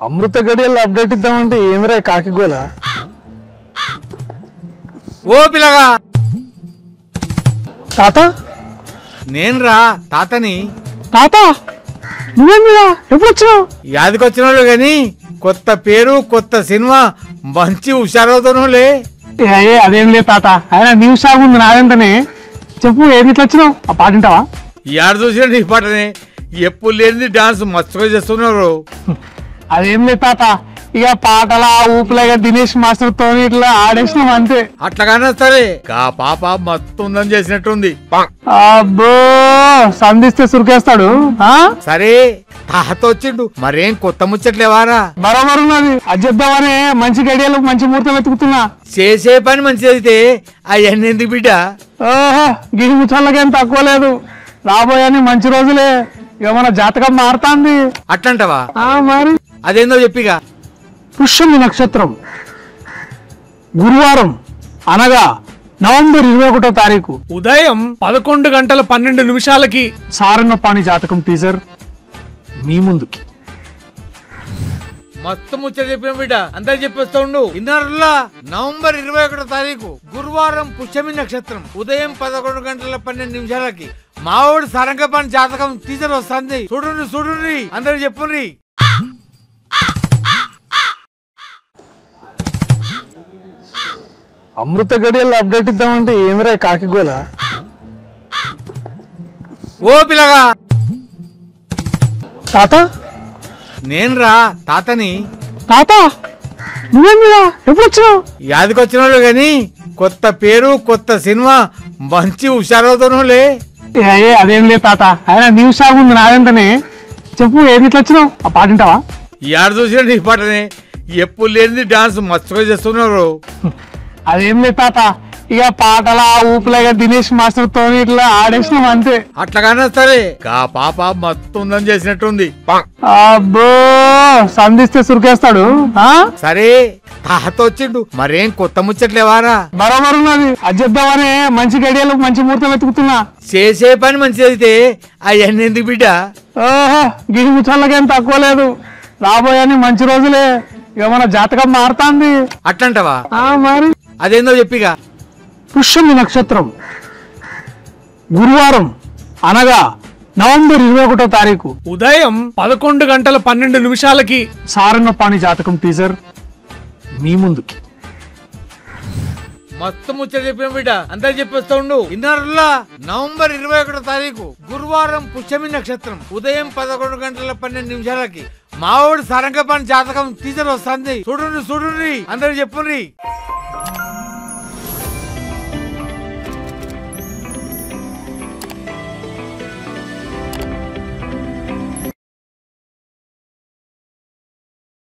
అమృత గడియల్లో update ఇద్దామంటే ఏమిరా కాకిగోల. ఓ పిల్లగా తాత నేనురా తాతని. తాత నువ్వేమిరా ఎప్పుడు వచ్చినావు? యాదికొచ్చినాడు గాని కొత్త పేరు కొత్త సినిమా మంచి హుషారవుతానులే. అదేం లేదు తాత, ఆయన న్యూ సాగు ఉంది నాదంటనే. చెప్పు ఏది ఇట్లా వచ్చినావు? ఆ పాట వింటావా? యాడ చూసినా నీ పాటనే, ఎప్పుడు లేనిది డాన్స్ మస్తుగా చేస్తున్నారు. అదేం లేదు తాత, ఇక పాటల ఊపులాగా దినేష్ మాస్టర్ తో ఇట్లా ఆడేసినాం అంతే. అట్లాగానే సరే కా పాప మస్తు ఉందని చేసినట్టుంది. అబ్బో సంధిస్తే సురికేస్తాడు. సరే తాత వచ్చిండు, మరేం కొత్త ముచ్చట్లేవారా? బరాబర్ ఉన్నది, అది చెప్దామని మంచి గడియలు మంచి ముహూర్తం వెతుకుతున్నా. చేసే పని మంచిది అయితే అవన్నీ ఎందుకు బిడ్డ? ఓహో గిరి ముచ్చళ్ళకేం తక్కువ లేదు, రాబోయని మంచి రోజులే. ఇక మన జాతకం మారుతాంది. అట్లంటవా? మరి అదేందో చెప్పిగా. పుష్యమి నక్షత్రం గురువారం అనగా నవంబర్ 21వ తారీఖు ఉదయం 11:12 సారంగపాణి జాతకం టీజర్ మీ ముందుకి. మస్తు ముచ్చట చెప్పిన బిడ్డ, అందరు చెప్పేస్తా ఉండు. ఇన్నర్లా నవంబర్ 21వ తారీఖు గురువారం పుష్యమి నక్షత్రం ఉదయం 11:12 మావోడు సారంగపాణి జాతకం టీచర్ వస్తుంది. చూడుండ్రి అందరు చెప్పుండ్రి. అమృత గడియల్లో అప్డేట్ ఇద్దామంటే ఏమిరా కాకిగోల. ఓ పిల్లగా తాత నేనురా తాతని. తాత నువ్వేమిరా ఎప్పుడు వచ్చినావు? యాదికొచ్చినాడు గాని కొత్త పేరు కొత్త సినిమా మంచి హుషారవుతానులే. అదేం లేదు తాత, ఆయన న్యూ సాగు ఉంది నాదంటనే. చెప్పు ఏది ఇట్లా వచ్చినావు? ఆ పాట వింటావా? యాడ చూసినా నీ పాటనే, ఎప్పుడు లేనిది డాన్స్ మస్తుగా చేస్తున్నారు. అదేం లేదు తాత, ఇక పాటల ఊపులాగా దినేష్ మాస్టర్ తో ఇట్లా ఆడేసినాం అంతే. అట్లాగానే సరే కా పాప మస్తు ఉందని చేసినట్టుంది. అబ్బో సంధిస్తే సురికేస్తాడు. సరే తాత వచ్చిండు, మరేం కొత్త ముచ్చట్లేవారా? బరాబర్ ఉన్నది, అది చెప్దామని మంచి గడియలు మంచి ముహూర్తం వెతుకుతున్నా. చేసే పని మంచిది అయితే అవన్నీ ఎందుకు బిడ్డ? ఓహో గిరి ముచ్చళ్ళకేం తక్కువ లేదు, రాబోయని మంచి రోజులే. ఇక మన జాతకం మారుతాంది. అట్లంటవా? మరి అదేందో చెప్పిగా. పుష్యమి నక్షత్రం గురువారం అనగా నవంబర్ 21వ తారీఖు ఉదయం 11:12 సారంగపాణి జాతకం టీజర్ మీ ముందుకి. మస్తు ముచ్చట చెప్పిన బిడ్డ, అందరు చెప్పేస్తా ఉండు. ఇన్నర్లా నవంబర్ 21వ తారీఖు గురువారం పుష్యమి నక్షత్రం ఉదయం 11:12 మావోడు సారంగపాణి జాతకం టీచర్ వస్తుంది. చూడుండ్రి అందరు చెప్పుండ్రి.